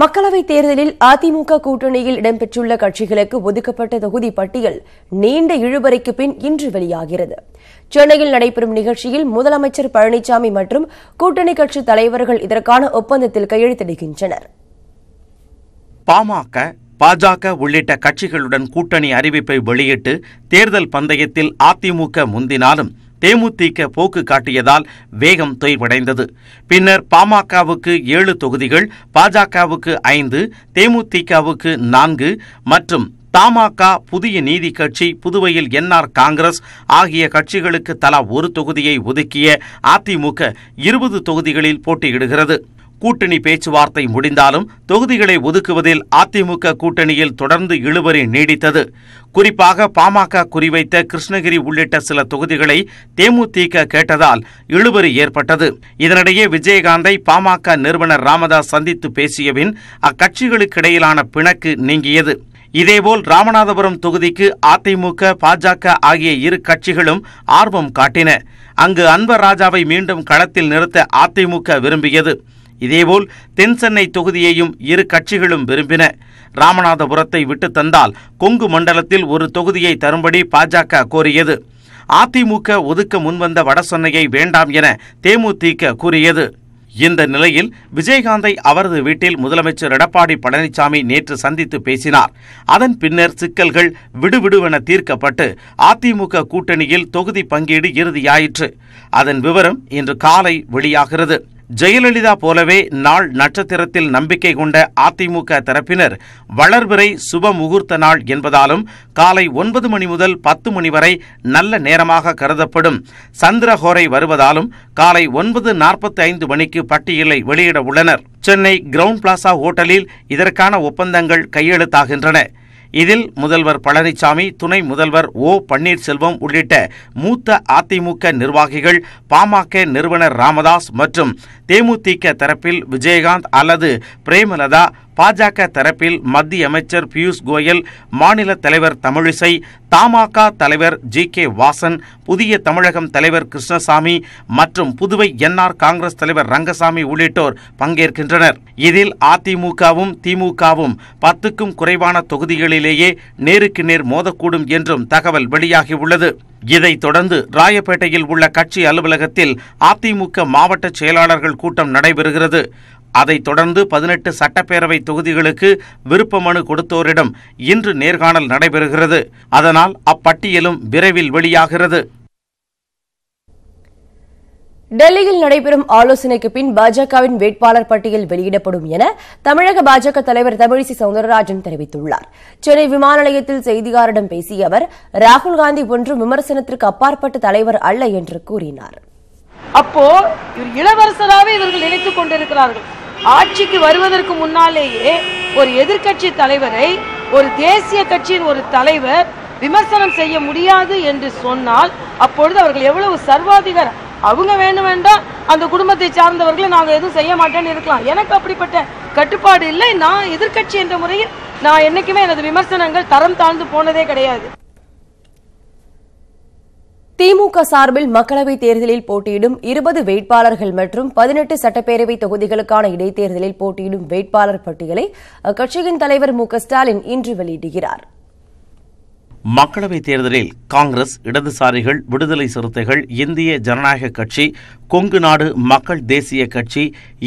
மக்களவைத் தேர்தலில் அதிமுக கூட்டணியில் இடம்பெற்றுள்ள கட்சிகளுக்கு ஒதுக்கப்பட்ட தொகுதி பட்டியல் நீண்ட இழுபறிக்கு பின் இன்று வெளியாகிறது. சென்னையில் நடைபெறும் நிகழ்ச்சியில் முதலமைச்சர் பழனிசாமி மற்றும் கூட்டணி கட்சித் தலைவர்கள் இதற்கான ஒப்பந்தத்தில் கையெழுத்திடுகின்றனர். பாமக, பாஜக உள்ளிட்ட கட்சிகளுடன் கூட்டணி அறிவிப்பை வெளியிட்டு தேர்தல் பந்தயத்தில் அதிமுக முந்தினாலும் தேமுதிக போக்கு காட்டியதால் வேகம் தொய்வடைந்தது. பின்னர் பாமகவுக்கு 7 தொகுதிகள், பாஜகவுக்கு 5, தேமுதிகவுக்கு 4 மற்றும் தமாக, புதிய நீதி கட்சி, புதுவையில் என்ஆர் காங்கிரஸ் ஆகிய கட்சிகளுக்கு தலா 1 தொகுதியை ஒதுக்கிய அதிமுக 20 தொகுதிகளில் போட்டியிடுகிறது. கூட்டணி பேச்சுவார்த்தை முடிந்தாலும் தொகுதிகளை ஒதுக்குவதில் அதிமுக கூட்டணியில் தொடர்ந்து இழுபறி நீடித்தது. குறிப்பாக பாமக குறிவைத்த கிருஷ்ணகிரி உள்ளிட்ட சில தொகுதிகளை தேமுதிக கேட்டதால் இழுபறி ஏற்பட்டது. இதனிடையே விஜயகாந்தை பாமக நிறுவனர் ராமதாஸ் சந்தித்து பேசியபின் அக்கட்சிகளுக்கிடையிலான பிணக்கு நீங்கியது. இதேபோல் ராமநாதபுரம் தொகுதிக்கு அதிமுக, பாஜக ஆகிய இரு கட்சிகளும் ஆர்வம் காட்டின. அங்கு அன்வர் ராஜாவை மீண்டும் களத்தில் நிறுத்த அதிமுக விரும்பியது. இதேபோல் தென்சென்னை தொகுதியையும் இரு கட்சிகளும் விரும்பின. ராமநாதபுரத்தை விட்டு தந்தால் கொங்கு மண்டலத்தில் 1 தொகுதியை தரும்படி பாஜக கோரியது. அதிமுக ஒதுக்க முன்வந்த வடசென்னையை வேண்டாம் என தேமுதிக கூறியது. இந்த நிலையில் விஜயகாந்தை அவரது வீட்டில் முதலமைச்சர் எடப்பாடி பழனிசாமி நேற்று சந்தித்து பேசினார். அதன் பின்னர் சிக்கல்கள் விடுவிடுவென தீர்க்கப்பட்டு அதிமுக கூட்டணியில் தொகுதி பங்கீடு இறுதியாயிற்று. அதன் விவரம் இன்று காலை வெளியாகிறது. ஜெயலலிதா போலவே நாள் நட்சத்திரத்தில் நம்பிக்கை கொண்ட அதிமுக தரப்பினர் வளர்பிறை சுப முகூர்த்த நாள் என்பதாலும் காலை 9 மணி முதல் 10 மணி வரை நல்ல நேரமாக கருதப்படும் சந்திரஹோரை வருவதாலும் காலை 9:45 மணிக்கு பட்டியலை வெளியிட உள்ளனர். சென்னை கிரவுண்ட் பிளாசா ஹோட்டலில் இதற்கான ஒப்பந்தங்கள் கையெழுத்தாகின்றன. இதில் முதல்வர் பழனிசாமி, துணை முதல்வர் ஓ பன்னீர்செல்வம் உள்ளிட்ட மூத்த அதிமுக நிர்வாகிகள், பாமக நிறுவனர் ராமதாஸ் மற்றும் தேமுதிக தரப்பில் விஜயகாந்த் அல்லது பிரேமலதா, பாஜக தரப்பில் மத்திய அமைச்சர் பியூஷ் கோயல், மாநில தலைவர் தமிழிசை, தமாக தலைவர் ஜி.கே. வாசன், புதிய தமிழகம் தலைவர் கிருஷ்ணசாமி மற்றும் புதுவை என்ஆர் காங்கிரஸ் தலைவர் ரங்கசாமி உள்ளிட்டோர் பங்கேற்கின்றனர். இதில் அதிமுகவும் திமுகவும் 10க்கும் குறைவான தொகுதிகளிலேயே நேருக்கு நேர் மோதக்கூடும் என்றும் தகவல் வெளியாகியுள்ளது. இதைத் தொடர்ந்து ராயப்பேட்டையில் உள்ள கட்சி அலுவலகத்தில் அதிமுக மாவட்ட செயலாளர்கள் கூட்டம் நடைபெறுகிறது. அதைத் தொடர்ந்து 18 சட்டப்பேரவை தொகுதிகளுக்கு விருப்ப மனு கொடுத்தோரிடம் இன்று நேர்காணல் நடைபெறுகிறது. அதனால் அப்பட்டியலும் விரைவில் வெளியாகிறது. டெல்லியில் நடைபெறும் ஆலோசனைக்கு பின் பாஜகவின் வேட்பாளர் பட்டியல் வெளியிடப்படும் என தமிழக பாஜக தலைவர் தமிழிசை சவுந்தரராஜன் தெரிவித்துள்ளார். சென்னை விமான நிலையத்தில் செய்தியாளரிடம் பேசிய அவர், ராகுல் காந்தி ஒன்றும் விமர்சனத்திற்கு அப்பாற்பட்ட தலைவர் அல்ல என்று கூறினார். அப்போ இளவரசராகவே இவர்கள் நினைத்துக் கொண்டிருக்கிறார்கள். ஆட்சிக்கு வருவதற்கு முன்னாலேயே ஒரு எதிர்க்கட்சி தலைவரை ஒரு தேசிய கட்சியின் ஒரு தலைவர் விமர்சனம் செய்ய முடியாது என்று சொன்னால் அப்பொழுது அவர்கள் எவ்வளவு சர்வாதிகாரம். அவங்க வேண்டாம் அந்த குடும்பத்தை சார்ந்தவர்களை நாங்கள் எதுவும் செய்ய மாட்டேன்னு இருக்கலாம். எனக்கு அப்படிப்பட்ட கட்டுப்பாடு இல்லை. நான் எதிர்க்கட்சி என்ற முறையில் நான் என்னைக்குமே எனது விமர்சனங்கள் தரம் தாழ்ந்து போனதே கிடையாது. திமுக சார்பில் மக்களவைத் தேர்தலில் போட்டியிடும் 20 வேட்பாளர்கள் மற்றும் 18 சட்டப்பேரவை தொகுதிகளுக்கான இடைத்தேர்தலில் போட்டியிடும் வேட்பாளர் பட்டியலை அக்கட்சியின் தலைவர் மு.க.ஸ்டாலின் இன்று வெளியிடுகிறார். மக்களவைத் தேர்தலில் காங்கிரஸ், இடதுசாரிகள், விடுதலை சிறுத்தைகள், இந்திய ஜனநாயக கட்சி, கொங்கு நாடு மக்கள் தேசிய கட்சி,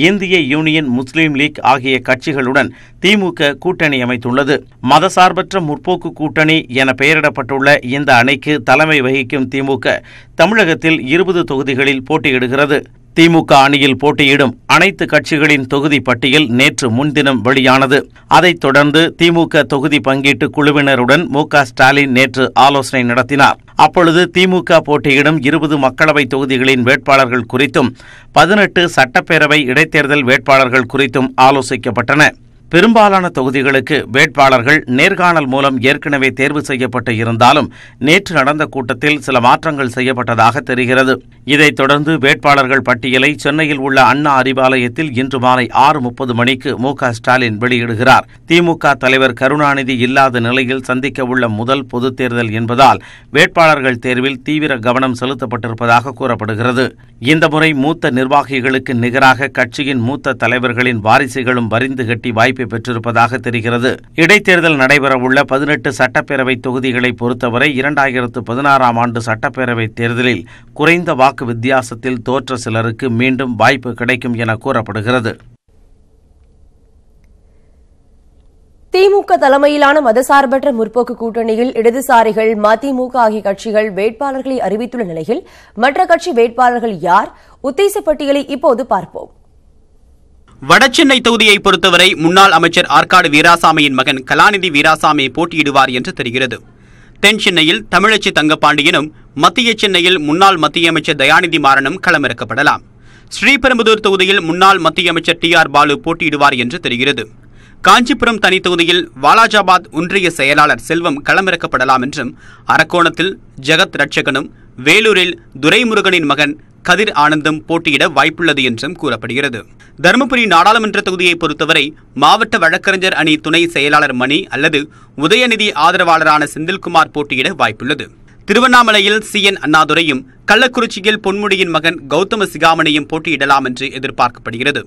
இந்திய யூனியன் முஸ்லீம் லீக் ஆகிய கட்சிகளுடன் திமுக கூட்டணி அமைத்துள்ளது. மதசார்பற்ற முற்போக்கு கூட்டணி என பெயரிடப்பட்டுள்ள இந்த அணிக்கு தலைமை வகிக்கும் திமுக தமிழகத்தில் 20 தொகுதிகளில் போட்டியிடுகிறது. திமுக அணியில் போட்டியிடும் அனைத்து கட்சிகளின் தொகுதி பட்டியல் நேற்று முன்தினம் வெளியானது. அதைத் தொடர்ந்து திமுக தொகுதி பங்கீட்டு குழுவினருடன் மு.க.ஸ்டாலின் நேற்று ஆலோசனை நடத்தினார். அப்பொழுது திமுக போட்டியிடும் 20 மக்களவை தொகுதிகளின் வேட்பாளர்கள் குறித்தும் 18 சட்டப்பேரவை இடைத்தேர்தல் வேட்பாளர்கள் குறித்தும் ஆலோசிக்கப்பட்டன. பெரும்பாலான தொகுதிகளுக்கு வேட்பாளர்கள் நேர்காணல் மூலம் ஏற்கனவே தேர்வு செய்யப்பட்டு இருந்தாலும் நேற்று நடந்த கூட்டத்தில் சில மாற்றங்கள் செய்யப்பட்டதாக தெரிகிறது. இதைத் தொடர்ந்து வேட்பாளர்கள் பட்டியலை சென்னையில் உள்ள அண்ணா அறிவாலயத்தில் இன்று மாலை 6:30 மணிக்கு மு.க. ஸ்டாலின் வெளியிடுகிறார். திமுக தலைவர் கருணாநிதி இல்லாத நிலையில் சந்திக்க உள்ள முதல் பொதுத் தேர்தல் என்பதால் வேட்பாளர்கள் தேர்வில் தீவிர கவனம் செலுத்தப்பட்டிருப்பதாக கூறப்படுகிறது. இந்த முறை மூத்த நிர்வாகிகளுக்கு நிகராக கட்சியின் மூத்த தலைவர்களின் வாரிசுகளும் வரிந்து கட்டி வாய்ப்பை பெற்றிருப்பதாக தெரிகிறது. இடைத்தேர்தல் நடைபெறவுள்ள 18 சட்டப்பேரவை தொகுதிகளை பொறுத்தவரை 2016ஆம் ஆண்டு சட்டப்பேரவை தேர்தலில் குறைந்த வாக்கு வித்தியாசத்தில் தோற்ற சிலருக்கு மீண்டும் வாய்ப்பு கிடைக்கும் என கூறப்படுகிறது. திமுக தலைமையிலான மதசார்பற்ற முற்போக்கு கூட்டணியில் இடதுசாரிகள், மதிமுக ஆகிய கட்சிகள் வேட்பாளர்களை அறிவித்துள்ள நிலையில் மற்ற கட்சி வேட்பாளர்கள் யார்? உத்தேச பட்டியலை இப்போது பார்ப்போம். வடசென்னை தொகுதியை பொறுத்தவரை முன்னாள் அமைச்சர் ஆற்காடு வீராசாமியின் மகன் கலாநிதி வீராசாமி போட்டியிடுவார் என்று தெரிகிறது. தென் சென்னையில் தமிழச்சி தங்கப்பாண்டியனும், மத்திய சென்னையில் முன்னாள் மத்திய அமைச்சர் தயாநிதி மாறனும் களமிறக்கப்படலாம். ஸ்ரீபெரும்புதூர் தொகுதியில் முன்னாள் மத்திய அமைச்சர் டி.ஆர். பாலு போட்டியிடுவார் என்று தெரிகிறது. காஞ்சிபுரம் தனி தொகுதியில் வாலாஜாபாத் ஒன்றிய செயலாளர் செல்வம் களமிறக்கப்படலாம் என்றும், அரக்கோணத்தில் ஜெகத் ரட்சகனும், வேலூரில் துரைமுருகனின் மகன் கதிர் ஆனந்தும் போட்டியிட வாய்ப்புள்ளது என்றும் கூறப்படுகிறது. தருமபுரி நாடாளுமன்ற தொகுதியை பொறுத்தவரை மாவட்ட வழக்கறிஞர் அணி துணை செயலாளர் மணி அல்லது உதயநிதி ஆதரவாளரான செந்தில்குமார் போட்டியிட வாய்ப்புள்ளது. திருவண்ணாமலையில் சி.என். அண்ணாதுரையும், கள்ளக்குறிச்சியில் பொன்முடியின் மகன் கௌதம சிகாமணியும் போட்டியிடலாம் என்று எதிர்பார்க்கப்படுகிறது.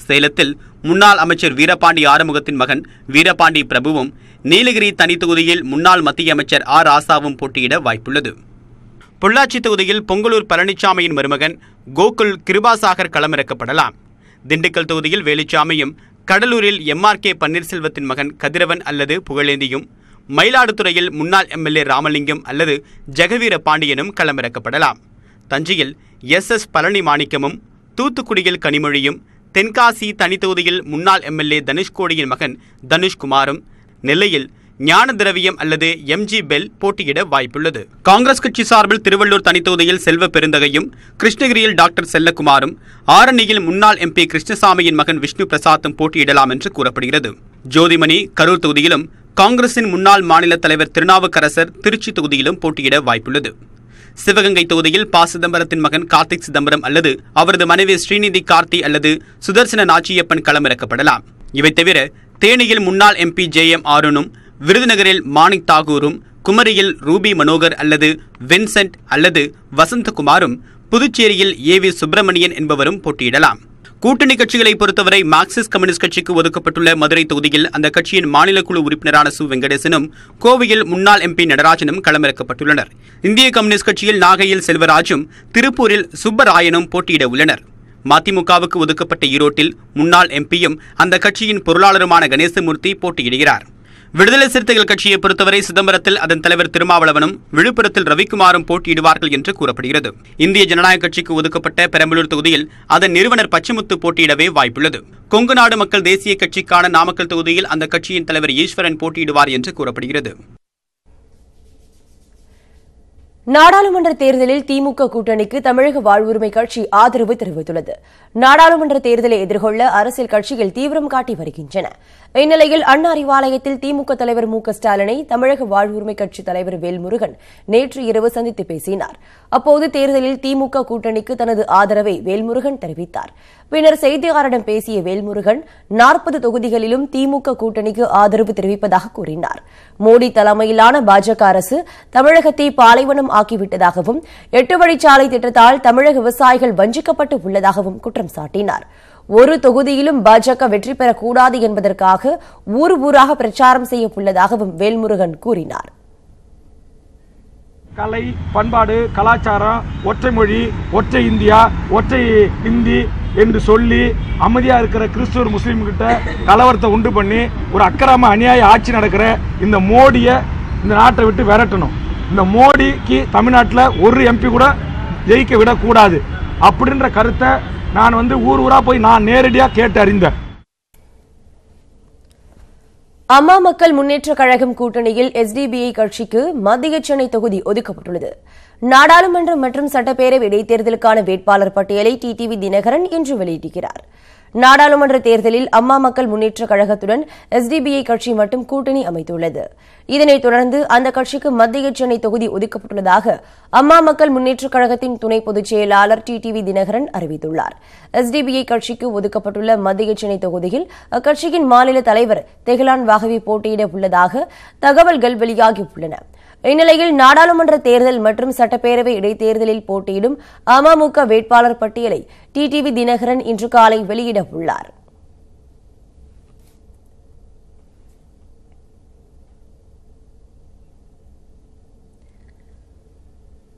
சேலத்தில் முன்னாள் அமைச்சர் வீரபாண்டி ஆறுமுகத்தின் மகன் வீரபாண்டி பிரபுவும், நீலகிரி தனி தொகுதியில் முன்னாள் மத்திய அமைச்சர் ஆர். ராசாவும் போட்டியிட வாய்ப்புள்ளது. பொள்ளாச்சி தொகுதியில் பொங்கலூர் பழனிசாமியின் மருமகன் கோகுல் கிருபாசாகர் களமிறக்கப்படலாம். திண்டுக்கல் தொகுதியில் வேலுச்சாமியும், கடலூரில் எம்.ஆர்.கே. பன்னீர்செல்வத்தின் மகன் கதிரவன் அல்லது புகழேந்தியும், மயிலாடுதுறையில் முன்னாள் எம்.எல்.ஏ. ராமலிங்கம் அல்லது ஜெகவீர பாண்டியனும் களமிறக்கப்படலாம். தஞ்சையில் எஸ்.எஸ். பழனி மாணிக்கமும், தூத்துக்குடியில் கனிமொழியும், தென்காசி தனி தொகுதியில் முன்னாள் எம்.எல்.ஏ. தனுஷ்கோடியின் மகன் தனுஷ்குமாரும், நெல்லையில் ஞான திரவியம் அல்லது எம்.ஜி. பெல் போட்டியிட வாய்ப்புள்ளது. காங்கிரஸ் கட்சி சார்பில் திருவள்ளூர் தனி தொகுதியில் செல்வ பெருந்தகையும், கிருஷ்ணகிரியில் டாக்டர் செல்லக்குமாரும், ஆரணியில் முன்னாள் எம்பி கிருஷ்ணசாமியின் மகன் விஷ்ணு பிரசாத்தும் போட்டியிடலாம் என்று கூறப்படுகிறது. ஜோதிமணி கரூர் தொகுதியிலும், காங்கிரசின் முன்னாள் மாநில தலைவர் திருநாவுக்கரசர் திருச்சி தொகுதியிலும் போட்டியிட வாய்ப்புள்ளது. சிவகங்கை தொகுதியில் ப. சிதம்பரத்தின் மகன் கார்த்திக் சிதம்பரம் அல்லது அவரது மனைவி ஸ்ரீநிதி கார்த்தி அல்லது சுதர்சன நாச்சியப்பன் களமிறக்கப்படலாம். இவை தவிர தேனியில் முன்னாள் எம்பி ஜே.எம். ஆருணும், விருதுநகரில் மாணிக் தாகூரும், குமரியில் ரூபி மனோகர் அல்லது வின்சென்ட் அல்லது வசந்தகுமாரும், புதுச்சேரியில் ஏ.வி. சுப்பிரமணியன் என்பவரும் போட்டியிடலாம். கூட்டணி கட்சிகளை பொறுத்தவரை மார்க்சிஸ்ட் கம்யூனிஸ்ட் கட்சிக்கு ஒதுக்கப்பட்டுள்ள மதுரை தொகுதியில் அந்த கட்சியின் மாநில குழு உறுப்பினரான சு. வெங்கடேசனும், கோவையில் முன்னாள் எம்பி நடராஜனும் களமிறக்கப்பட்டுள்ளனர். இந்திய கம்யூனிஸ்ட் கட்சியில் நாகையில் செல்வராஜும், திருப்பூரில் சுப்பராயனும் போட்டியிட உள்ளனர். மதிமுகவுக்கு ஒதுக்கப்பட்ட ஈரோட்டில் முன்னாள் எம்பியும் அந்த கட்சியின் பொருளாளருமான கணேசமூர்த்தி போட்டியிடுகிறார். விடுதலை சிறுத்தைகள் கட்சியை பொறுத்தவரை சிதம்பரத்தில் அதன் தலைவர் திருமாவளவனும், விழுப்புரத்தில் ரவிக்குமாரும் போட்டியிடுவார்கள் என்று கூறப்படுகிறது. இந்திய ஜனநாயக கட்சிக்கு ஒதுக்கப்பட்ட பெரம்பலூர் தொகுதியில் அதன் நிறுவனர் பச்சைமுத்து போட்டியிடவே வாய்ப்புள்ளது. கொங்கு நாடு மக்கள் தேசிய கட்சிக்கான நாமக்கல் தொகுதியில் அந்த கட்சியின் தலைவர் ஈஸ்வரன் போட்டியிடுவார் என்று கூறப்படுகிறது. நாடாளுமன்ற தேர்தலில் திமுக கூட்டணிக்கு தமிழக வாழ்வுரிமை கட்சி ஆதரவு தெரிவித்துள்ளது. நாடாளுமன்ற தேர்தலை எதிர்கொள்ள அரசியல் கட்சிகள் தீவிரம் காட்டி வருகின்றன. இந்நிலையில் அண்ணா அறிவாலயத்தில் திமுக தலைவர் மு.க. ஸ்டாலினை தமிழக வாழ்வுரிமை கட்சி தலைவர் வேல்முருகன் நேற்று இரவு சந்தித்து பேசினார். அப்போது தேர்தலில் திமுக கூட்டணிக்கு தனது ஆதரவை வேல்முருகன் தெரிவித்தார். பின்னர் செய்தியாளரிடம் பேசிய வேல்முருகன் 40 தொகுதிகளிலும் திமுக கூட்டணிக்கு ஆதரவு தெரிவிப்பதாக கூறினார். மோடி தலைமையிலான பாஜக அரசு தமிழகத்தை பாலைவனம் ஆக்கிவிட்டதாகவும் 8 வழிச்சாலை திட்டத்தால் தமிழக விவசாயிகள் வஞ்சிக்கப்பட்டு உள்ளதாகவும் குற்றம் சாட்டினார். ஒரு தொகுதியிலும் பாஜக வெற்றி பெறக்கூடாது என்பதற்காக ஊர் ஊராக பிரச்சாரம் செய்ய உள்ளதாகவும் வேல்முருகன் கூறினார். கலை, பண்பாடு, கலாச்சாரம், ஒற்றை மொழி, ஒற்றை இந்தியா, ஒற்றை ஹிந்தி என்று சொல்லி அமைதியா இருக்கிற கிறிஸ்துவர் முஸ்லீம் கிட்ட கலவரத்தை உண்டு பண்ணி ஒரு அக்கிரம அநியாய ஆட்சி நடக்கிற இந்த மோடியை இந்த நாட்டை விட்டு விரட்டணும். இந்த மோடிக்கு தமிழ்நாட்டில் ஒரு எம்பி கூட ஜெயிக்க விடக்கூடாது அப்படின்ற கருத்தை நான் ஊர் ஊரா போய் நான் நேரடியாக கேட்டு அறிந்தேன். அம்மா மக்கள் முன்னேற்ற கழகம் கூட்டணியில் எஸ்டிபிஐ கட்சிக்கு மத்திய சென்னை தொகுதி ஒதுக்கப்பட்டுள்ளது. நாடாளுமன்றம் மற்றும் சட்டப்பேரவை இடைத்தேர்தலுக்கான வேட்பாளர் பட்டியலை டிடிவி தினகரன் இன்று வெளியிட்டிருக்கிறார். நாடாளுமன்ற தேர்தலில் அம்மா மக்கள் முன்னேற்றக் கழகத்துடன் SDPI கட்சி மட்டும் கூட்டணி அமைத்துள்ளது. இதனைத் தொடர்ந்து அந்த கட்சிக்கு மத்திய சென்னை தொகுதி ஒதுக்கப்பட்டுள்ளதாக அம்மா மக்கள் முன்னேற்றக் கழகத்தின் துணை பொதுச் செயலாளர் TTV தினகரன் அறிவித்துள்ளார். SDPI கட்சிக்கு ஒதுக்கப்பட்டுள்ள மத்திய சென்னை தொகுதியில் அக்கட்சியின் மாநில தலைவர் தெஹ்லான் வாகவி போட்டியிட உள்ளதாக தகவல்கள் வெளியாகியுள்ளன. இந்நிலையில் நாடாளுமன்ற தேர்தல் மற்றும் சட்டப்பேரவை இடைத்தேர்தலில் போட்டியிடும் அமமுக வேட்பாளர் பட்டியலை TTV தினகரன் இன்று காலை வெளியிட உள்ளார்.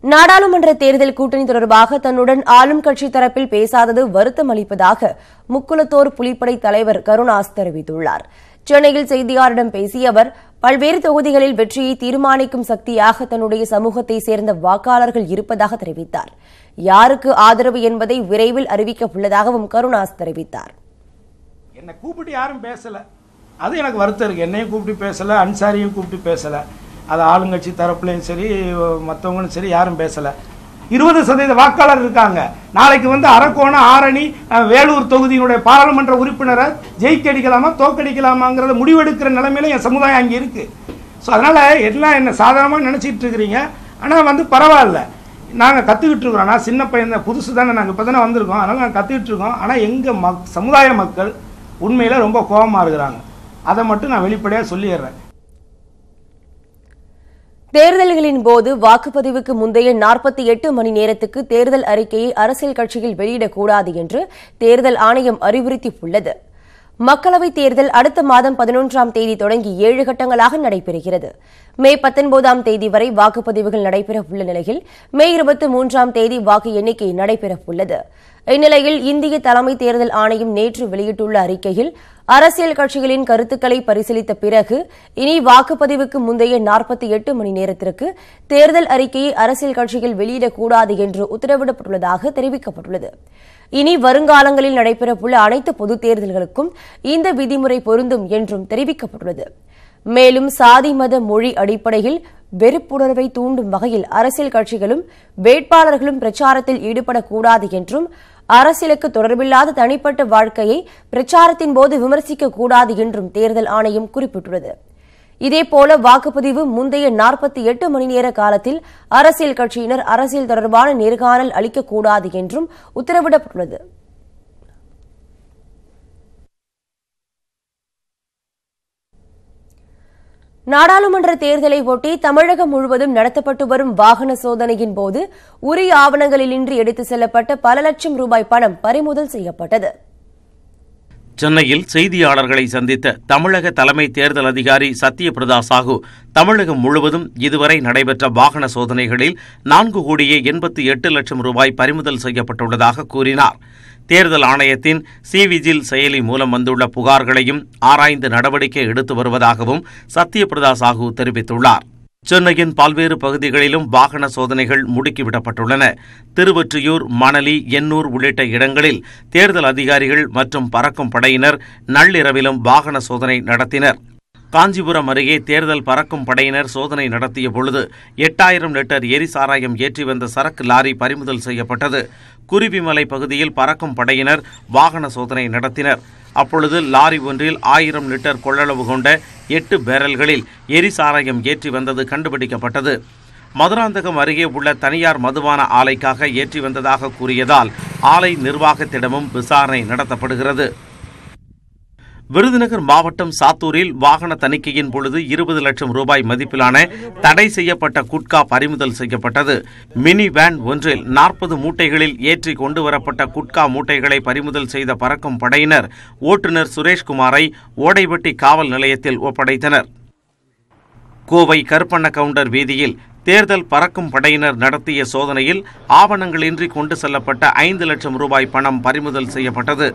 நாடாளுமன்ற தேர்தல் கூட்டணி தொடர்பாக தன்னுடன் ஆளும் கட்சி தரப்பில் பேசாதது வருத்தம் அளிப்பதாக முக்குளத்தோர் புலிப்படை தலைவர் கருணாஸ் தெரிவித்துள்ளார். சென்னையில் செய்தியாளரிடம் பேசிய அவர், பல்வேறு தொகுதிகளில் வெற்றியை தீர்மானிக்கும் சக்தியாக தன்னுடைய சமூகத்தை சேர்ந்த வாக்காளர்கள் இருப்பதாக தெரிவித்தார். யாருக்கு ஆதரவு என்பதை விரைவில் அறிவிக்க உள்ளதாகவும் கருணாஸ் தெரிவித்தார். என்னை கூப்பிட்டு யாரும் பேசல, அது எனக்கு வருத்தம் இருக்கு. என்னையும் கூப்பிட்டு பேசல, அன்சாரியும் கூப்பிட்டு பேசல, அது ஆளுங்கட்சி தரப்புலையும் சரி மற்றவங்களும் சரி யாரும் பேசல. 20% வாக்காளர் இருக்காங்க. நாளைக்கு வந்து அரக்கோணம், ஆரணி, வேலூர் தொகுதியினுடைய பாராளுமன்ற உறுப்பினரை ஜெயிக்கடிக்கலாமா தோக்கடிக்கலாமாங்கிறத முடிவெடுக்கிற நிலைமையில என் சமுதாயம் அங்கே இருக்கு. ஸோ அதனால எல்லாம் என்ன சாதாரணமாக நினச்சிட்டு இருக்கிறீங்க. ஆனால் வந்து பரவாயில்ல, நாங்கள் கற்றுக்கிட்டு இருக்கிறோம். நான் சின்ன பையன் தான், புதுசு தானே, நாங்கள் இப்போ தானே வந்திருக்கோம். அதனால் நாங்கள் கற்றுக்கிட்டு இருக்கோம். ஆனால் எங்கள் சமுதாய மக்கள் உண்மையில் ரொம்ப கோபமாக இருக்கிறாங்க. அதை மட்டும் நான் வெளிப்படையாக சொல்லிடுறேன். தேர்தல்களின் போது வாக்குப்பதிவுக்கு முந்தைய 48 மணி நேரத்துக்கு தேர்தல் அறிக்கையை அரசியல் கட்சிகள் வெளியிடக்கூடாது என்று தேர்தல் ஆணையம் அறிவுறுத்தியுள்ளது. மக்களவைத் தேர்தல் அடுத்த மாதம் 11ஆம் தேதி தொடங்கி 7 கட்டங்களாக நடைபெறுகிறது. மே 19ஆம் தேதி வரை வாக்குப்பதிவுகள் நடைபெறவுள்ள நிலையில் மே 23ஆம் தேதி வாக்கு எண்ணிக்கை நடைபெறவுள்ளது. இந்நிலையில் இந்திய தலைமை தேர்தல் ஆணையம் நேற்று வெளியிட்டுள்ள அறிக்கையில் அரசியல் கட்சிகளின் கருத்துக்களை பரிசீலித்த பிறகு இனி வாக்குப்பதிவுக்கு முந்தைய 48 மணி நேரத்திற்கு தேர்தல் அறிக்கையை அரசியல் கட்சிகள் வெளியிடக்கூடாது என்று உத்தரவிடப்பட்டுள்ளதாக தெரிவிக்கப்பட்டுள்ளது. இனி வருங்காலங்களில் நடைபெறவுள்ள அனைத்து பொதுத் தேர்தல்களுக்கும் இந்த விதிமுறை பொருந்தும் என்றும் தெரிவிக்கப்பட்டுள்ளது. மேலும் சாதி மத மொழி அடிப்படையில் வெறுப்புணர்வை தூண்டும் வகையில் அரசியல் கட்சிகளும் வேட்பாளர்களும் பிரச்சாரத்தில் ஈடுபடக்கூடாது என்றும் அரசியலுக்கு தொடர்பில்லாத தனிப்பட்ட வாழ்க்கையை பிரச்சாரத்தின் போது விமர்சிக்கக்கூடாது என்றும் தேர்தல் ஆணையம் குறிப்பிட்டுள்ளது. இதேபோல வாக்குப்பதிவு முந்தைய 48 மணி நேர காலத்தில் அரசியல் கட்சியினர் அரசியல் தொடர்பான நேர்காணல் அளிக்கக்கூடாது என்றும் உத்தரவிடப்பட்டுள்ளது. நாடாளுமன்ற தேர்தலை ஒட்டி தமிழகம் முழுவதும் நடத்தப்பட்டு வரும் வாகன சோதனையின் போது உரிய ஆவணங்களின்றி எடுத்துச் செல்லப்பட்ட பல லட்சம் ரூபாய் பணம் பறிமுதல் செய்யப்பட்டது. சென்னையில் செய்தியாளர்களை சந்தித்த தமிழக தலைமை தேர்தல் அதிகாரி சத்யபிரதா சாஹூ, தமிழகம் முழுவதும் இதுவரை நடைபெற்ற வாகன சோதனைகளில் 4,88 லட்சம் ரூபாய் பறிமுதல் செய்யப்பட்டுள்ளதாக கூறினார். தேர்தல் ஆணையத்தின் சிவிஜில் செயலி மூலம் வந்துள்ள புகார்களையும் ஆராய்ந்து நடவடிக்கை எடுத்து வருவதாகவும் சத்யபிரதா சாஹூ தெரிவித்துள்ளார். சென்னையின் பல்வேறு பகுதிகளிலும் வாகன சோதனைகள் முடுக்கிவிடப்பட்டுள்ளன. திருவொற்றியூர், மணலி, எண்ணூர் உள்ளிட்ட இடங்களில் தேர்தல் அதிகாரிகள் மற்றும் பறக்கும் படையினர் நள்ளிரவிலும் வாகன சோதனை நடத்தினர். காஞ்சிபுரம் அருகே தேர்தல் பறக்கும் படையினர் சோதனை நடத்திய பொழுது 8000 லிட்டர் எரிசாராயம் ஏற்றி வந்த சரக்கு லாரி பறிமுதல் செய்யப்பட்டது. குருவிமலை பகுதியில் பறக்கும் படையினர் வாகன சோதனை நடத்தினர். அப்பொழுது லாரி ஒன்றில் 1000 லிட்டர் கொள்ளளவு கொண்ட 8 பேரல்களில் எரிசாராயம் ஏற்றி வந்தது கண்டுபிடிக்கப்பட்டது. மதுராந்தகம் அருகே உள்ள தனியார் மதுபான ஆலைக்காக ஏற்றி வந்ததாக கூறியதால் ஆலை நிர்வாகத்திடமும் விசாரணை நடத்தப்படுகிறது. விருதுநகர் மாவட்டம் சாத்தூரில் வாகன தணிக்கையின் பொழுது 20 லட்சம் ரூபாய் மதிப்பிலான தடை செய்யப்பட்ட குட்கா பறிமுதல் செய்யப்பட்டது. மினி வேன் ஒன்றில் 40 மூட்டைகளில் ஏற்றி கொண்டுவரப்பட்ட குட்கா மூட்டைகளை பறிமுதல் செய்த பறக்கும் படையினர் ஓட்டுநர் சுரேஷ்குமாரை ஓடைவெட்டி காவல் நிலையத்தில் ஒப்படைத்தனர். கோவை கருப்பண்ண கவுண்டர் வீதியில் தேர்தல் பறக்கும் படையினர் நடத்திய சோதனையில் ஆவணங்களின்றி கொண்டு செல்லப்பட்ட 5 லட்சம் ரூபாய் பணம் பறிமுதல் செய்யப்பட்டது.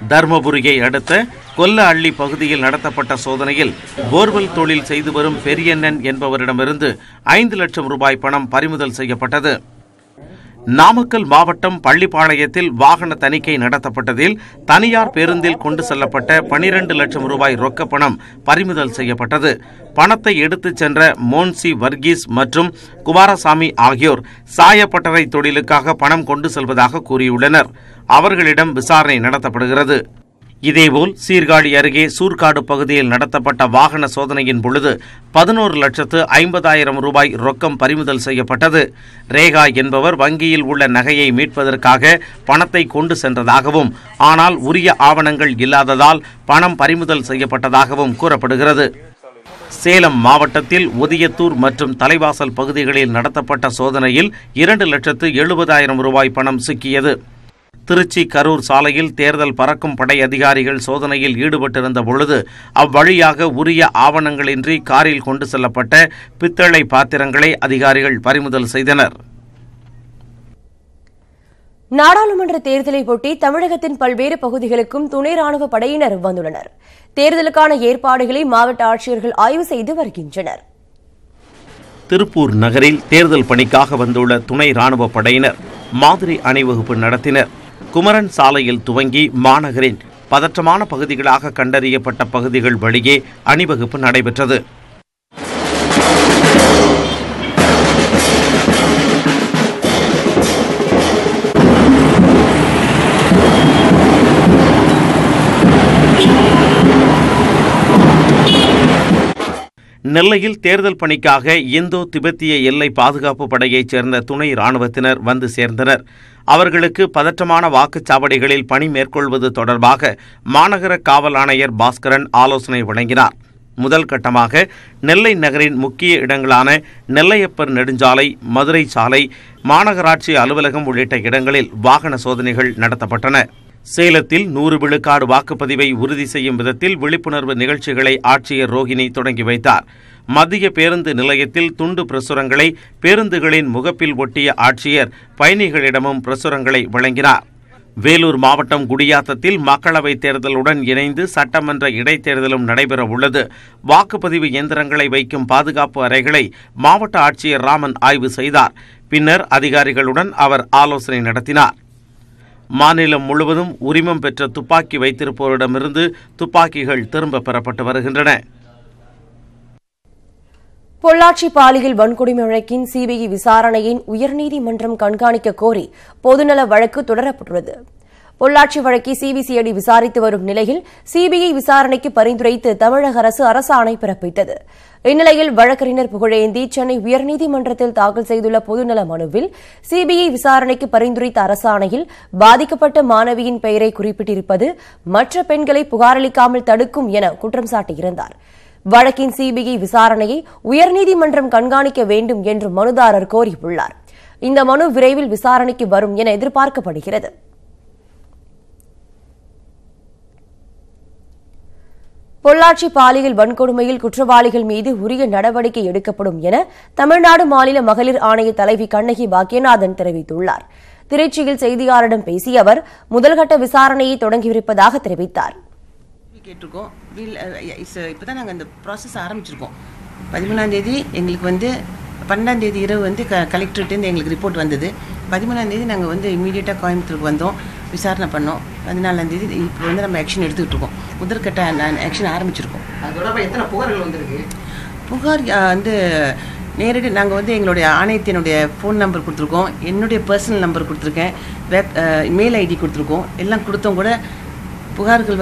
தர்மபுரியை அடுத்த கொல்ல அள்ளி பகுதியில் நடத்தப்பட்ட சோதனையில் போர்வெல் தொழில் செய்து வரும் பெரியண்ணன் என்பவரிடமிருந்து 5 லட்சம் ரூபாய் பணம் பறிமுதல் செய்யப்பட்டது. நாமக்கல் மாவட்டம் பள்ளிப்பாளையத்தில் வாகன தணிக்கை நடத்தப்பட்டதில் தனியார் பேருந்தில் கொண்டு செல்லப்பட்ட 12 லட்சம் ரூபாய் ரொக்க பணம் பறிமுதல் செய்யப்பட்டது. பணத்தை எடுத்துச் சென்ற மோன்சி வர்கீஸ் மற்றும் குமாரசாமி ஆகியோர் சாயப்பட்டறை தொழிலுக்காக பணம் கொண்டு செல்வதாக கூறியுள்ளனர். அவர்களிடம் விசாரணை நடத்தப்படுகிறது. இதேபோல் சீர்காழி அருகே சூர்காடு பகுதியில் நடத்தப்பட்ட வாகன சோதனையின் பொழுது 11,50,000 ரூபாய் ரொக்கம் பறிமுதல் செய்யப்பட்டது. ரேகா என்பவர் வங்கியில் உள்ள நகையை மீட்பதற்காக பணத்தை கொண்டு சென்றதாகவும், ஆனால் உரிய ஆவணங்கள் இல்லாததால் பணம் பறிமுதல் செய்யப்பட்டதாகவும் கூறப்படுகிறது. சேலம் மாவட்டத்தில் ஒதியத்தூர் மற்றும் தலைவாசல் பகுதிகளில் நடத்தப்பட்ட சோதனையில் 2,70,000 ரூபாய் பணம் சிக்கியது. திருச்சி கரூர் சாலையில் தேர்தல் பறக்கும் படை அதிகாரிகள் சோதனையில் ஈடுபட்டிருந்த பொழுது அவ்வழியாக உரிய ஆவணங்களின்றி காரில் கொண்டு செல்லப்பட்ட பித்தளை பாத்திரங்களை அதிகாரிகள் பறிமுதல் செய்தனர். நாடாளுமன்ற தேர்தலை ஒட்டி தமிழகத்தின் பல்வேறு பகுதிகளுக்கும் துணை ராணுவ படையினர் வந்துள்ளனர். தேர்தலுக்கான ஏற்பாடுகளை மாவட்ட ஆட்சியர்கள் ஆய்வு செய்து வருகின்றனர். திருப்பூர் நகரில் தேர்தல் பணிக்காக வந்துள்ள துணை ராணுவ படையினர் மாதிரி அணிவகுப்பு நடத்தினர். குமரன் சாலையில் துவங்கி மாநகரின் பதற்றமான பகுதிகளாக கண்டறியப்பட்ட பகுதிகள் வழியே அணிவகுப்பு நடைபெற்றது. நெல்லையில் தேர்தல் பணிக்காக இந்தோ திபெத்திய எல்லை பாதுகாப்பு படையைச் சேர்ந்த துணை ராணுவத்தினர் வந்து சேர்ந்தனர். அவர்களுக்கு பதற்றமான வாக்குச்சாவடிகளில் பணி மேற்கொள்வது தொடர்பாக மாநகர காவல் ஆணையர் பாஸ்கரன் ஆலோசனை வழங்கினார். முதல் கட்டமாக நெல்லை நகரின் முக்கிய இடங்களான நெல்லையப்பர் நெடுஞ்சாலை, மதுரை சாலை, மாநகராட்சி அலுவலகம் உள்ளிட்ட இடங்களில் வாகன சோதனைகள் நடத்தப்பட்டன. சேலத்தில் 100 விழுக்காடு வாக்குப்பதிவை உறுதி செய்யும் விதத்தில் விழிப்புணர்வு நிகழ்ச்சிகளை ஆட்சியர் ரோகிணி தொடங்கி வைத்தார். மத்திய பேருந்து நிலையத்தில் துண்டு பிரசுரங்களை பேருந்துகளின் முகப்பில் ஒட்டிய ஆட்சியர் பயணிகளிடமும் பிரசுரங்களை வழங்கினார். வேலூர் மாவட்டம் குடியாத்தத்தில் மக்களவைத் தேர்தலுடன் இணைந்து சட்டமன்ற இடைத்தேர்தலும் நடைபெற உள்ளது. வாக்குப்பதிவு இயந்திரங்களை வைக்கும் பாதுகாப்பு அறைகளை மாவட்ட ஆட்சியர் ராமன் ஆய்வு செய்தார். பின்னர் அதிகாரிகளுடன் அவர் ஆலோசனை நடத்தினார். மாநிலம் முழுவதும் உரிமம் பெற்ற துப்பாக்கி வைத்திருப்போரிடமிருந்து துப்பாக்கிகள் திரும்ப பெறப்பட்டு வருகின்றன. பொள்ளாச்சி பாலியல் வன்கொடுமை வழக்கின் சிபிஐ விசாரணையின் உயர்நீதிமன்றம் கண்காணிக்க கோரி பொதுநல வழக்கு தொடரப்பட்டுள்ளது. பொள்ளாச்சி வழக்கை சிபிசிஐடி விசாரித்து வரும் நிலையில் சிபிஐ விசாரணைக்கு பரிந்துரைத்து தமிழக அரசு அரசாணை பிறப்பித்தது. இந்நிலையில் வழக்கறிஞர் புகழேந்தி சென்னை உயர்நீதிமன்றத்தில் தாக்கல் செய்துள்ள பொதுநல மனுவில் சிபிஐ விசாரணைக்கு பரிந்துரைத்த அரசாணையில் பாதிக்கப்பட்ட மாணவியின் பெயரை குறிப்பிட்டிருப்பது மற்ற பெண்களை புகாரளிக்காமல் தடுக்கும் என குற்றம் சாட்டியிருந்தார். வழக்கின் சிபிஐ விசாரணையை உயர்நீதிமன்றம் கண்காணிக்க வேண்டும் என்று மனுதாரர் கோரியுள்ளார். இந்த மனு விரைவில் விசாரணைக்கு வரும் என எதிர்பார்க்கப்படுகிறது. பொள்ளாச்சி பாலியல் வன்கொடுமையில் குற்றவாளிகள் மீது உரிய நடவடிக்கை எடுக்கப்படும் என தமிழ்நாடு மாநில மகளிர் ஆணைய தலைவி கண்ணகி பாக்கியநாதன் தெரிவித்துள்ளார். திருச்சியில் செய்தியாளரிடம் பேசிய அவர் முதல்கட்ட விசாரணையை தொடங்கியிருப்பதாக தெரிவித்தார். கேட்டிருக்கோம். இப்போதான் நாங்கள் அந்த ப்ராசஸ் ஆரம்பிச்சிருக்கோம். 13ஆம் தேதி எங்களுக்கு 12ஆம் தேதி இரவு கலெக்டர்கிட்டேருந்து எங்களுக்கு ரிப்போர்ட் வந்தது. 13ஆம் தேதி நாங்கள் இமீடியட்டாக கோயம்புத்தூருக்கு வந்தோம், விசாரணை பண்ணோம். 14ஆம் தேதி இப்போ நம்ம ஆக்ஷன் எடுத்துக்கிட்டு இருக்கோம். முதற்கட்ட ஆக்ஷன் ஆரம்பிச்சிருக்கோம். அதோட எத்தனை புகார்கள் வந்திருக்கு? புகார் நேரடி நாங்கள் எங்களுடைய ஆணையத்தினுடைய ஃபோன் நம்பர் கொடுத்துருக்கோம், என்னுடைய பர்சனல் நம்பர் கொடுத்துருக்கேன், மெயில் ஐடி கொடுத்துருக்கோம். எல்லாம் கொடுத்தோம் கூட புகார்கள்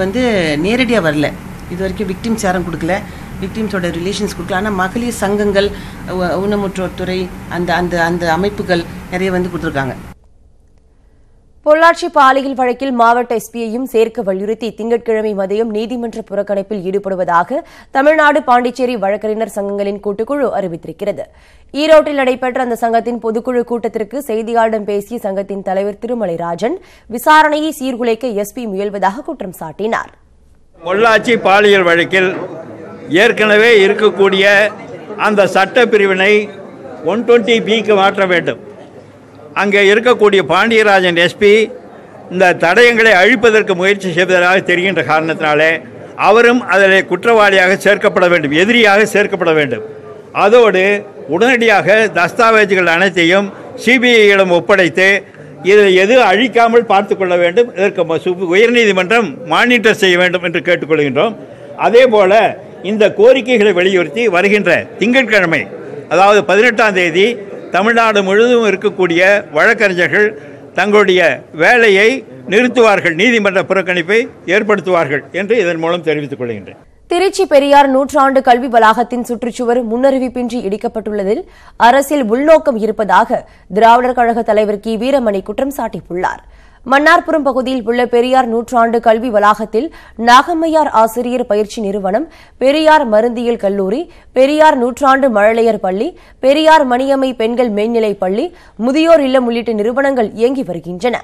நேரடியாக வரல. இது வரைக்கும் விக்டிம்ஸ் யாரும் கொடுக்கல, விக்டிம்ஸோட ரிலேஷன்ஸ் கொடுக்கல. ஆனால் மகளிர் சங்கங்கள், ஊனமுற்றோர் துறை, அந்த அந்த அந்த அமைப்புகள் நிறைய கொடுத்துருக்காங்க. பொள்ளாச்சி பாலியல் வழக்கில் மாவட்ட எஸ்பியையும் சேர்க்க வலியுறுத்தி திங்கட்கிழமை மதியம் நீதிமன்ற புறக்கணிப்பில் ஈடுபடுவதாக தமிழ்நாடு பாண்டிச்சேரி வழக்கறிஞர் சங்கங்களின் கூட்டுக்குழு அறிவித்திருக்கிறது. ஈரோட்டில் நடைபெற்ற அந்த சங்கத்தின் பொதுக்குழு கூட்டத்திற்கு செய்தியாளரிடம் பேசிய சங்கத்தின் தலைவர் திருமலைராஜன் விசாரணையை சீர்குலைக்க எஸ்பி முயல்வதாக குற்றம் சாட்டினார். பொள்ளாச்சி பாலியல் வழக்கில் ஏற்கனவே இருக்கக்கூடிய அந்த சட்ட பிரிவினை 120B மாற்ற வேண்டும். அங்கே இருக்கக்கூடிய பாண்டியராஜன் எஸ்பி இந்த தடயங்களை அழிப்பதற்கு முயற்சி செய்வதாக தெரிகின்ற காரணத்தினாலே அவரும் அதில் குற்றவாளியாக சேர்க்கப்பட வேண்டும், எதிரியாக சேர்க்கப்பட வேண்டும். அதோடு உடனடியாக தஸ்தாவேஜுகள் அனைத்தையும் சிபிஐயிடம் ஒப்படைத்து இதில் எது அழிக்காமல் பார்த்து கொள்ள வேண்டும். இதற்கு உயர்நீதிமன்றம் மானிட்டர் செய்ய வேண்டும் என்று கேட்டுக்கொள்கின்றோம். அதே போல இந்த கோரிக்கைகளை வலியுறுத்தி வருகின்ற திங்கட்கிழமை, அதாவது 18ஆம் தேதி, தமிழ்நாடு முழுவதும் இருக்கக்கூடிய வழக்கறிஞர்கள் தங்களுடைய வேலையை நிறுத்துவார்கள், நீதிமன்ற புறக்கணிப்பை ஏற்படுத்துவார்கள் என்று இதன் மூலம் தெரிவித்துக் கொள்கின்றேன். திருச்சி பெரியார் நூற்றாண்டு கல்வி வளாகத்தின் சுற்றுச்சுவர் முன்னறிவிப்பின்றி இடிக்கப்பட்டுள்ளதில் அரசியல் உள்நோக்கம் இருப்பதாக திராவிடர் கழக தலைவர் கி வீரமணி குற்றம் சாட்டியுள்ளார். மன்னார்புரம் பகுதியில் உள்ள பெரியார் நூற்றாண்டு கல்வி வளாகத்தில் நாகம்மையார் ஆசிரியர் பயிற்சி நிறுவனம், பெரியார் மருந்தியல் கல்லூரி, பெரியார் நூற்றாண்டு மழலையர் பள்ளி, பெரியார் மணியம்மை பெண்கள் மேல்நிலைப் பள்ளி, முதியோர் இல்லம் உள்ளிட்ட நிறுவனங்கள் இயங்கி வருகின்றன.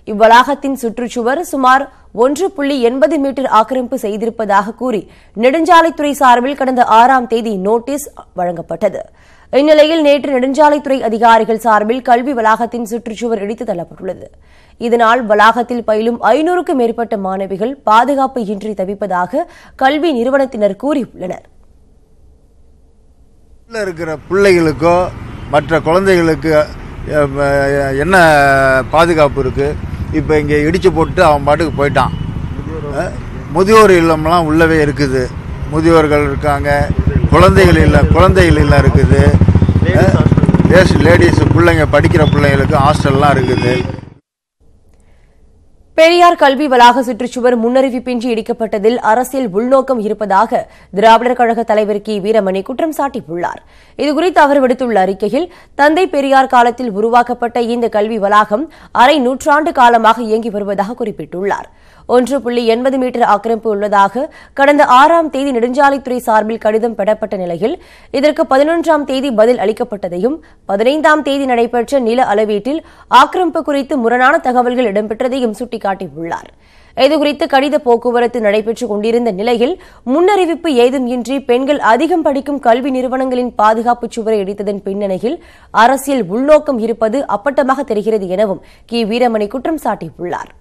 இவ்வளாகத்தின் சுற்றுச்சுவர் சுமார் 1.80 மீட்டர் ஆக்கிரமிப்பு செய்திருப்பதாக கூறி நெடுஞ்சாலைத்துறை சார்பில் கடந்த 6ஆம் தேதி நோட்டீஸ் வழங்கப்பட்டது. இந்நிலையில் நேற்று நெடுஞ்சாலைத்துறை அதிகாரிகள் சார்பில் கல்வி வளாகத்தின் சுற்றுச்சுவர் இடித்து தள்ளப்பட்டுள்ளது. இதனால் வளாகத்தில் பயிலும் 500க்கும் மேற்பட்ட மாணவிகள் பாதுகாப்பு இன்றி தவிப்பதாக கல்வி நிறுவனத்தினர் கூறியுள்ளனர். இருக்கிற பிள்ளைகளுக்கோ மற்ற குழந்தைகளுக்கு என்ன பாதுகாப்பு இருக்கு? இப்போ இங்கே இடிச்சு போட்டு அவன் பாட்டுக்கு போயிட்டான். முதியோர் இல்லம்லாம் உள்ளவே இருக்குது, முதியோர்கள் இருக்காங்க, குழந்தைகள் இல்லம் இருக்குது, லேடிஸ் பிள்ளைங்க படிக்கிற பிள்ளைங்களுக்கு ஹாஸ்டல்லாம் இருக்குது. பெரியார் கல்வி வளாக சுற்றுச்சுவர் முன்னறிவிப்பின்றி இடிக்கப்பட்டதில் அரசியல் உள்நோக்கம் இருப்பதாக திராவிடர் கழக தலைவர் கி வீரமணி குற்றம் சாட்டியுள்ளார். இதுகுறித்து அவர் விடுத்துள்ள அறிக்கையில், தந்தை பெரியார் காலத்தில் உருவாக்கப்பட்ட இந்த கல்வி வளாகம் அரை நூற்றாண்டு காலமாக இயங்கி வருவதாக குறிப்பிட்டுள்ளார். 1.80 மீட்டர் ஆக்கிரமிப்பு உள்ளதாக கடந்த 6ஆம் தேதி நெடுஞ்சாலைத்துறை சார்பில் கடிதம் பெறப்பட்ட நிலையில் இதற்கு 11ஆம் தேதி பதில் அளிக்கப்பட்டதையும் 15ஆம் தேதி நடைபெற்ற நில அளவீட்டில் ஆக்கிரமிப்பு குறித்து முரணான தகவல்கள் இடம்பெற்றதையும் சுட்டிக்காட்டியுள்ளார். இதுகுறித்து கடித போக்குவரத்து நடைபெற்றுக் கொண்டிருந்த நிலையில் முன்னறிவிப்பு ஏதும் இன்றி பெண்கள் அதிகம் படிக்கும் கல்வி நிறுவனங்களின் பாதுகாப்பு சுவரை இடித்ததன் பின்னணியில் அரசியல் உள்நோக்கம் இருப்பது அப்பட்டமாக தெரிகிறது எனவும் கி வீரமணி குற்றம் சாட்டியுள்ளார்.